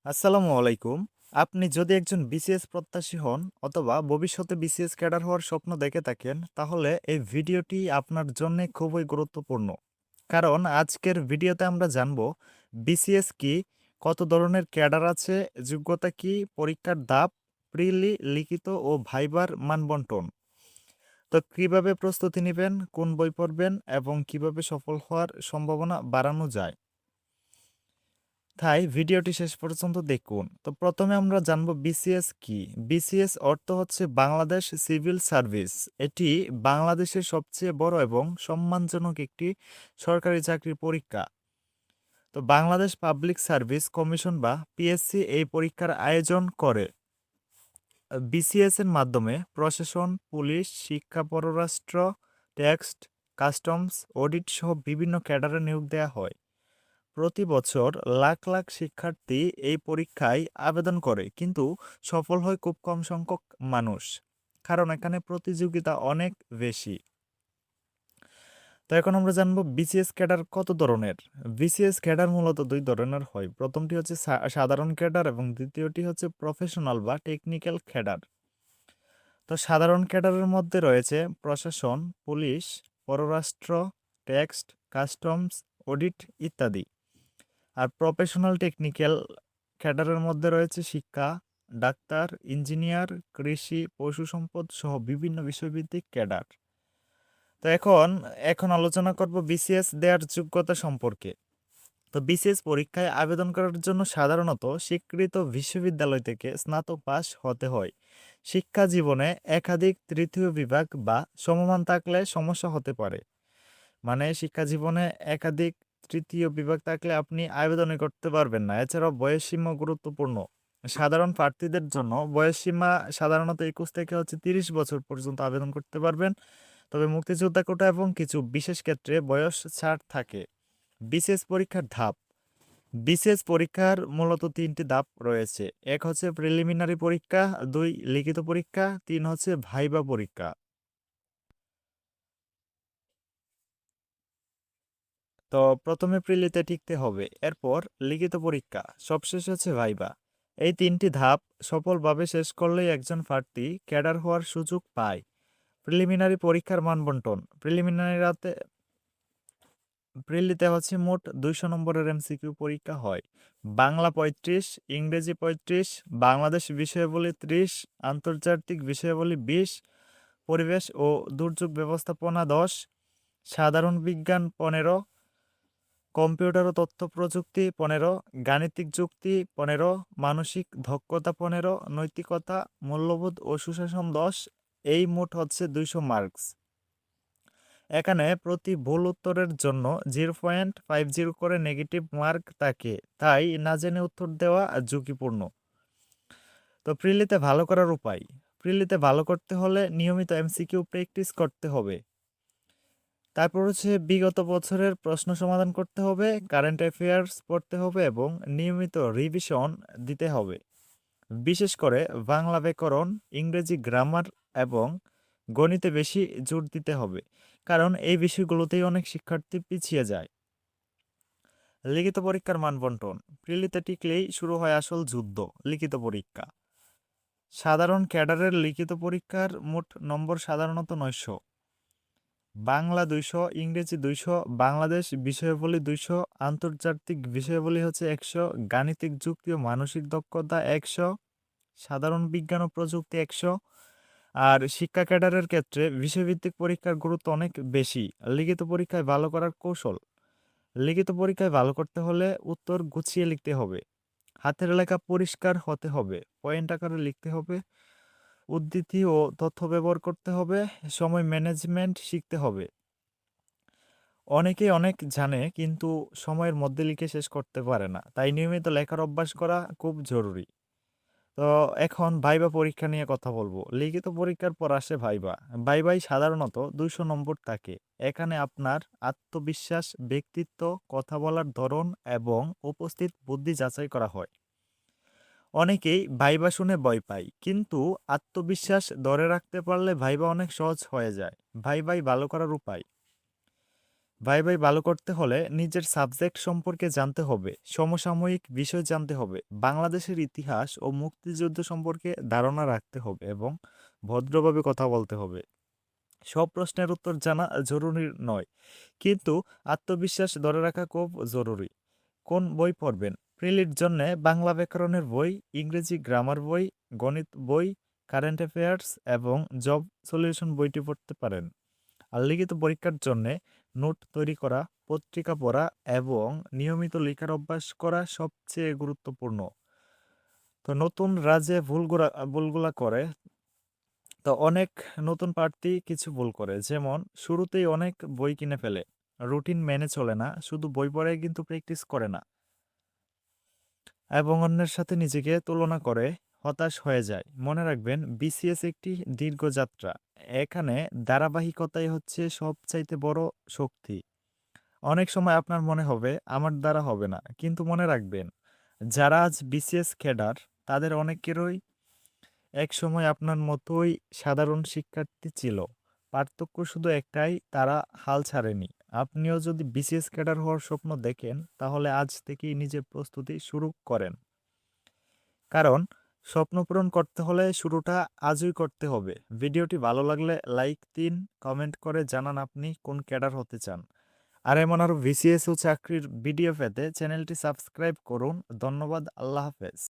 আসসালামু আলাইকুম। আপনি যদি একজন বিসিএস প্রত্যাশী হন অথবা ভবিষ্যতে বিসিএস ক্যাডার হওয়ার স্বপ্ন দেখে থাকেন, তাহলে এই ভিডিওটি আপনার জন্য খুবই গুরুত্বপূর্ণ। কারণ আজকের ভিডিওতে আমরা জানব বিসিএস কি, কত ধরনের ক্যাডার আছে, যোগ্যতা কি, পরীক্ষার ধাপ, প্রিলি, লিখিত ও ভাইবার মানবন্টন। তো কিভাবে প্রস্তুতি নেবেন, কোন বই পড়বেন এবং কিভাবে সফল হওয়ার সম্ভাবনা বাড়ানো যায়, তাই ভিডিওটি শেষ পর্যন্ত দেখুন। তো প্রথমে আমরা জানব বিসিএস কি। বিসিএস অর্থ হচ্ছে বাংলাদেশ সিভিল সার্ভিস। এটি বাংলাদেশের সবচেয়ে বড় এবং সম্মানজনক একটি সরকারি চাকরির পরীক্ষা। তো বাংলাদেশ পাবলিক সার্ভিস কমিশন বা পিএসসি এই পরীক্ষার আয়োজন করে। বিসিএস এর মাধ্যমে প্রশাসন, পুলিশ, শিক্ষা, পররাষ্ট্র, ট্যাক্স, কাস্টমস, অডিট সহ বিভিন্ন ক্যাডারে নিয়োগ দেওয়া হয়। প্রতি বছর লাখ লাখ শিক্ষার্থী এই পরীক্ষায় আবেদন করে, কিন্তু সফল হয় খুব কম সংখ্যক মানুষ, কারণ এখানে প্রতিযোগিতা অনেক বেশি। তো এখন আমরা জানবো বিসিএস ক্যাডার কত ধরনের। বিসিএস ক্যাডার মূলত দুই ধরনের হয়। প্রথমটি হচ্ছে সাধারণ ক্যাডার এবং দ্বিতীয়টি হচ্ছে প্রফেশনাল বা টেকনিক্যাল ক্যাডার। তো সাধারণ ক্যাডারের মধ্যে রয়েছে প্রশাসন, পুলিশ, পররাষ্ট্র, ট্যাক্স, কাস্টমস, অডিট ইত্যাদি। আর প্রফেশনাল টেকনিক্যাল ক্যাডারের মধ্যে রয়েছে শিক্ষা, ডাক্তার, ইঞ্জিনিয়ার, কৃষি, পশু সম্পদ সহ বিভিন্ন বিষয়ভিত্তিক ক্যাডার। তো এখন এখন আলোচনা করব বিসিএস দেওয়ার যোগ্যতা সম্পর্কে। তো বিসিএস পরীক্ষায় আবেদন করার জন্য সাধারণত স্বীকৃত বিশ্ববিদ্যালয় থেকে স্নাতক পাস হতে হয়। শিক্ষা জীবনে একাধিক তৃতীয় বিভাগ বা সমমান থাকলে সমস্যা হতে পারে। মানে শিক্ষা জীবনে একাধিক তৃতীয় বিভাগ থাকলে আপনি আবেদনই করতে পারবেন না। এছাড়াও বয়সসীমা গুরুত্বপূর্ণ। সাধারণ প্রার্থীদের জন্য বয়সসীমা সাধারণত 21 থেকে 30 বছর পর্যন্ত আবেদন করতে পারবেন। তবে মুক্তিযোদ্ধা কোটা এবং কিছু বিশেষ ক্ষেত্রে বয়স ছাড় থাকে। বিসিএস পরীক্ষার ধাপ। বিসিএস পরীক্ষার মূলত 3টি ধাপ রয়েছে। এক হচ্ছে প্রিলিমিনারি পরীক্ষা, 2 লিখিত পরীক্ষা, 3 হচ্ছে ভাইবা পরীক্ষা। তো প্রথমে প্রিলিতে টিকতে হবে, এরপর লিখিত পরীক্ষা, সবশেষ হচ্ছে ভাইবা। এই 3টি ধাপ সফলভাবে শেষ করলেই একজন প্রার্থী ক্যাডার হওয়ার সুযোগ পায়। প্রিলিমিনারি পরীক্ষার মানবন্টন। প্রিলিতে হচ্ছে মোট 200 নম্বরের এমসিকিউ পরীক্ষা হয়। বাংলা 35, ইংরেজি 35, বাংলাদেশ বিষয়াবলী 30, আন্তর্জাতিক বিষয়াবলী 20, পরিবেশ ও দুর্যোগ ব্যবস্থাপনা 10, সাধারণ বিজ্ঞান 15, কম্পিউটার ও তথ্য প্রযুক্তি 15, গাণিতিক যুক্তি 15, মানসিক দক্ষতা 15, নৈতিকতা, মূল্যবোধ ও সুশাসন 10। এই মোট হচ্ছে 200 মার্কস। এখানে প্রতি ভুল উত্তরের জন্য 0.50 করে নেগেটিভ মার্ক থাকে, তাই না জেনে উত্তর দেওয়া ঝুঁকিপূর্ণ। তো প্রিলিতে ভালো করার উপায়। প্রিলিতে ভালো করতে হলে নিয়মিত এমসিকিউ প্র্যাকটিস করতে হবে। তারপর হচ্ছে বিগত বছরের প্রশ্ন সমাধান করতে হবে, কারেন্ট অ্যাফেয়ার্স পড়তে হবে এবং নিয়মিত রিভিশন দিতে হবে। বিশেষ করে বাংলা ব্যাকরণ, ইংরেজি গ্রামার এবং গণিতে বেশি জোর দিতে হবে, কারণ এই বিষয়গুলোতেই অনেক শিক্ষার্থী পিছিয়ে যায়। লিখিত পরীক্ষার মানবন্টন। প্রিলিতে টিকলেই শুরু হয় আসল যুদ্ধ, লিখিত পরীক্ষা। সাধারণ ক্যাডারের লিখিত পরীক্ষার মোট নম্বর সাধারণত 900। বাংলা 200, ইংরেজি 200, বাংলাদেশ বিষয়াবলী 200, আন্তর্জাতিক বিষয়াবলী হচ্ছে 100, গাণিতিক যুক্তি ও মানসিক দক্ষতা 100, সাধারণ বিজ্ঞান ও প্রযুক্তি 100। আর শিক্ষা ক্যাডারের ক্ষেত্রে বিষয়ভিত্তিক পরীক্ষার গুরুত্ব অনেক বেশি। লিখিত পরীক্ষায় ভালো করার কৌশল। লিখিত পরীক্ষায় ভালো করতে হলে উত্তর গুছিয়ে লিখতে হবে, হাতের লেখা পরিষ্কার হতে হবে, পয়েন্ট আকারে লিখতে হবে, উদ্ধৃতি ও তথ্য ব্যবহার করতে হবে, সময় ম্যানেজমেন্ট শিখতে হবে। অনেকেই অনেক জানে কিন্তু সময়ের মধ্যে লিখে শেষ করতে পারে না, তাই নিয়মিত লেখার অভ্যাস করা খুব জরুরি। তো এখন ভাইবা পরীক্ষা নিয়ে কথা বলবো। লিখিত পরীক্ষার পর আসে ভাইবা। ভাইভাই সাধারণত 200 নম্বর থাকে। এখানে আপনার আত্মবিশ্বাস, ব্যক্তিত্ব, কথা বলার ধরন এবং উপস্থিত বুদ্ধি যাচাই করা হয়। অনেকেই ভাইবা শুনে ভয় পায়, কিন্তু আত্মবিশ্বাস ধরে রাখতে পারলে ভাইবা অনেক সহজ হয়ে যায়। ভাইভাই ভালো করার উপায়। ভাই ভালো করতে হলে নিজের সাবজেক্ট সম্পর্কে জানতে হবে, সমসাময়িক বিষয় জানতে হবে, বাংলাদেশের ইতিহাস ও মুক্তিযুদ্ধ সম্পর্কে ধারণা রাখতে হবে এবং ভদ্রভাবে কথা বলতে হবে। সব প্রশ্নের উত্তর জানা জরুরি নয়, কিন্তু আত্মবিশ্বাস ধরে রাখা খুব জরুরি। কোন বই পড়বেন? প্রিলির জন্য বাংলা ব্যাকরণের বই, ইংরেজি গ্রামার বই, গণিত বই, কারেন্ট অ্যাফেয়ার্স এবং জব সলিউশন বইটি পড়তে পারেন। আর লিখিত পরীক্ষার জন্য নোট তৈরি করা, পত্রিকা পড়া এবং নিয়মিত লেখার অভ্যাস করা সবচেয়ে গুরুত্বপূর্ণ। তো নতুন রাজে ভুলগুলা করে, তো অনেক নতুন প্রার্থী কিছু ভুল করে, যেমন শুরুতেই অনেক বই কিনে ফেলে, রুটিন মেনে চলে না, শুধু বই পড়ে কিন্তু প্র্যাকটিস করে না এবং অন্যের সাথে নিজেকে তুলনা করে হতাশ হয়ে যায়। মনে রাখবেন, বিসিএস একটি দীর্ঘ যাত্রা। এখানে ধারাবাহিকতাই হচ্ছে সবচাইতে বড় শক্তি। অনেক সময় আপনার মনে হবে আমার দ্বারা হবে না, কিন্তু মনে রাখবেন, যারা আজ বিসিএস ক্যাডার তাদের অনেকেরই এক সময় আপনার মতোই সাধারণ শিক্ষার্থী ছিল। পার্থক্য শুধু একটাই, তারা হাল ছাড়েনি। আপনিও যদি বিসিএস ক্যাডার হওয়ার স্বপ্ন দেখেন, তাহলে আজ থেকেই নিজের প্রস্তুতি শুরু করেন। কারণ স্বপ্ন পূরণ করতে হলে শুরুটা আজই করতে হবে। ভিডিওটি ভালো লাগলে লাইক দিন, কমেন্ট করে জানান আপনি কোন ক্যাডার হতে চান। আর এমন আরও বিসিএস ও চাকরির ভিডিও পেতে চ্যানেলটি সাবস্ক্রাইব করুন। ধন্যবাদ। আল্লাহ হাফেজ।